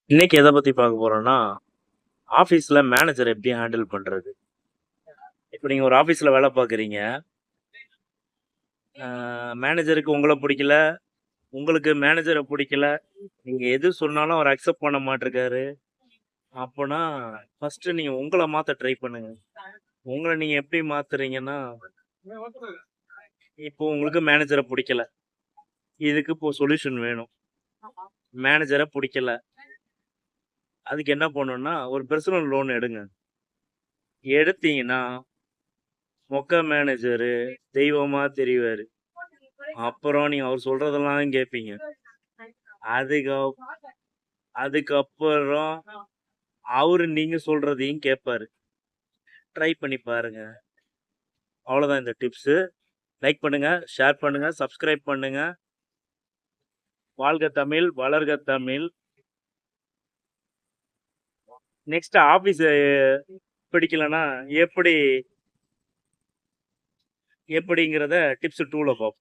இன்னைக்கு எதை பத்தி பார்க்க போறோம்னா, ஆஃபீஸ்ல மேனேஜர் எப்படி ஹேண்டில் பண்றது? இப்ப நீங்க ஒரு ஆஃபீஸ்ல வேலை பார்க்குறீங்க. மேனேஜருக்கு உங்கள புடிக்கல, உங்களுக்கு மேனேஜர புடிக்கல. நீங்க எது சொன்னாலும் அவர் அக்செப்ட் பண்ண மாட்ருக்காரு. அப்பன்னா, ஃபர்ஸ்ட்டு நீங்க உங்கள மாத்த ட்ரை பண்ணுங்க. உங்கள நீங்க எப்படி மாத்துறீங்கன்னா, இப்போ உங்களுக்கு மேனேஜர புடிக்கல. இதுக்கு இப்போ சொல்யூஷன் வேணும். மேனேஜர புடிக்கல. அதுக்கு என்ன பண்ணணும்னா, ஒரு பெர்சனல் லோன் எடுங்க. எடுத்தீங்கன்னா, மொக்க மேனேஜரு தெய்வமா தெரிவாரு. அப்புறம் நீங்க அவர் சொல்றதெல்லாம் கேட்பீங்க. அதுக்கப் அதுக்கப்புறம் அவரு நீங்க சொல்றதையும் கேட்பாரு. ட்ரை பண்ணி பாருங்க. அவ்வளோதான் இந்த டிப்ஸு. லைக் பண்ணுங்க, ஷேர் பண்ணுங்க, சப்ஸ்கிரைப் பண்ணுங்க. வாழ்க தமிழ், வளர்க தமிழ். நெக்ஸ்ட் ஆபீஸ் பிடிக்கலன்னா எப்படி எப்படிங்கிறத டிப்ஸ் 2ல பார்ப்போம்.